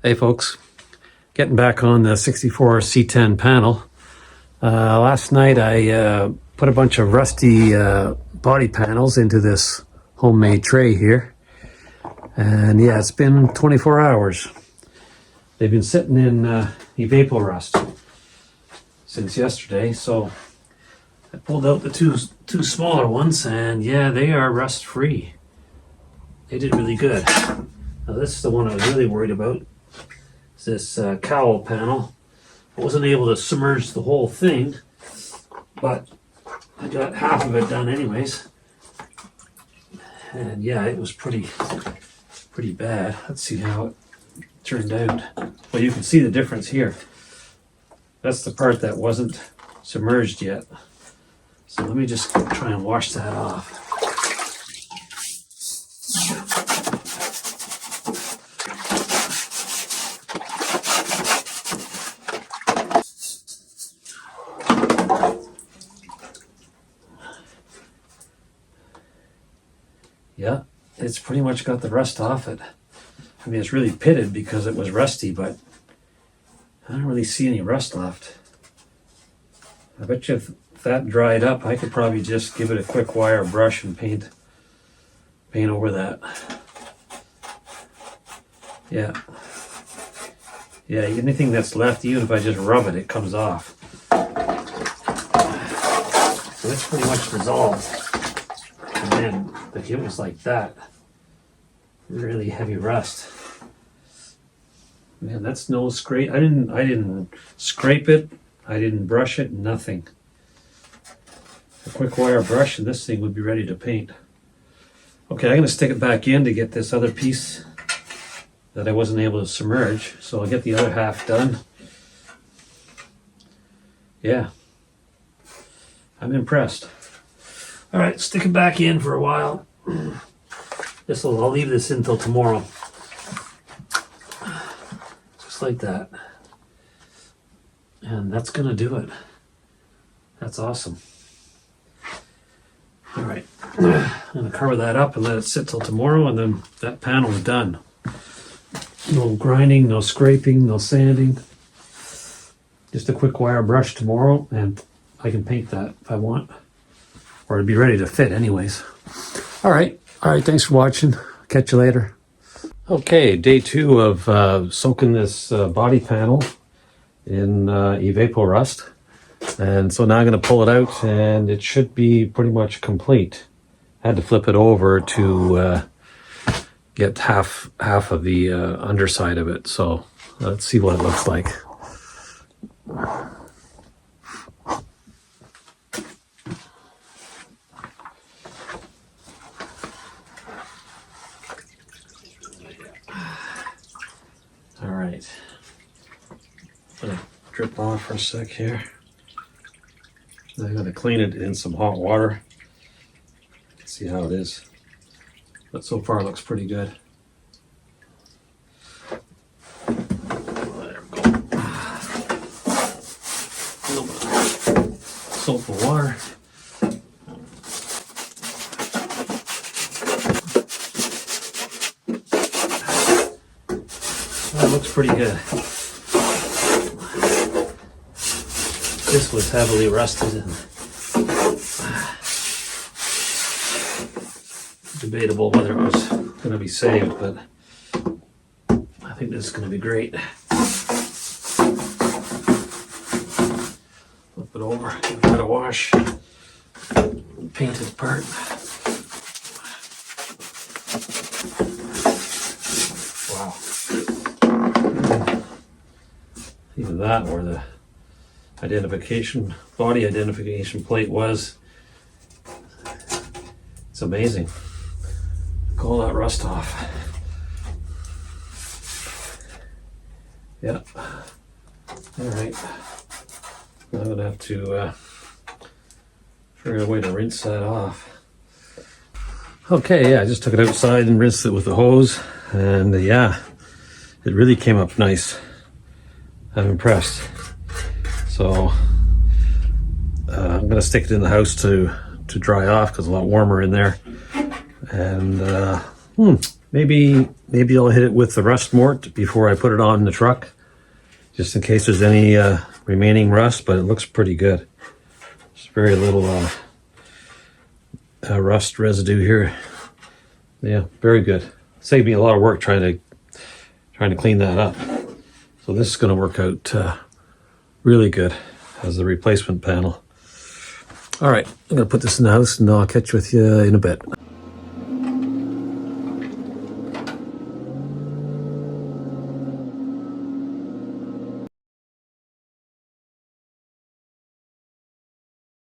Hey folks, getting back on the 64 c-10 panel. Last night I put a bunch of rusty body panels into this homemade tray here. And yeah, it's been 24 hours. They've been sitting in Evapo Rust since yesterday, so I pulled out the two smaller ones, and yeah, they are rust free. They did really good. Now this is the one I was really worried about. It's this cowl panel. I wasn't able to submerge the whole thing, but I got half of it done anyways. And yeah, it was pretty bad. Let's see how it turned out. Well, you can see the difference here. That's the part that wasn't submerged yet. So let me just try and wash that off. Yeah, it's pretty much got the rust off it. I mean, it's really pitted because it was rusty, but I don't really see any rust left. I bet you if that dried up, I could probably just give it a quick wire brush and paint over that. Yeah. Yeah, anything that's left, even if I just rub it, it comes off. So it's pretty much dissolved. And then, like, it was like that. Really heavy rust. Man, that's no scrape. I didn't scrape it. I didn't brush it. Nothing. A quick wire brush, and this thing would be ready to paint. Okay, I'm going to stick it back in to get this other piece that I wasn't able to submerge. So I'll get the other half done. Yeah, I'm impressed. All right, stick it back in for a while. I'll leave this until tomorrow. Just like that. And that's gonna do it. That's awesome. All right, I'm gonna cover that up and let it sit till tomorrow, and then that panel's done. No grinding, no scraping, no sanding. Just a quick wire brush tomorrow, and I can paint that if I want. Or it'd be ready to fit anyways. All right, thanks for watching. Catch you later. Okay, day 2 of soaking this body panel in Evapo Rust. And so now I'm going to pull it out, and it should be pretty much complete. I had to flip it over to get half of the underside of it. So let's see what it looks like. All right, I'm gonna drip off for a sec here. I'm gonna clean it in some hot water. See how it is. But so far it looks pretty good. There we go. A little bit of soap and water. That looks pretty good. This was heavily rusted and debatable whether it was going to be saved, but I think this is going to be great. Flip it over, give that a wash, paint this part. Wow. Even that, where the body identification plate was, it's amazing. Look all that rust off. Yeah. All right. I'm gonna have to figure out a way to rinse that off. Okay, yeah, I just took it outside and rinsed it with the hose, and yeah, it really came up nice. I'm impressed. So I'm gonna stick it in the house to dry off because it's a lot warmer in there. And Maybe I'll hit it with the rust mort before I put it on the truck, just in case there's any remaining rust, but it looks pretty good. There's very little rust residue here. Yeah, very good. Saved me a lot of work trying to clean that up. So this is going to work out really good as the replacement panel. All right, I'm going to put this in the house and I'll catch with you in a bit.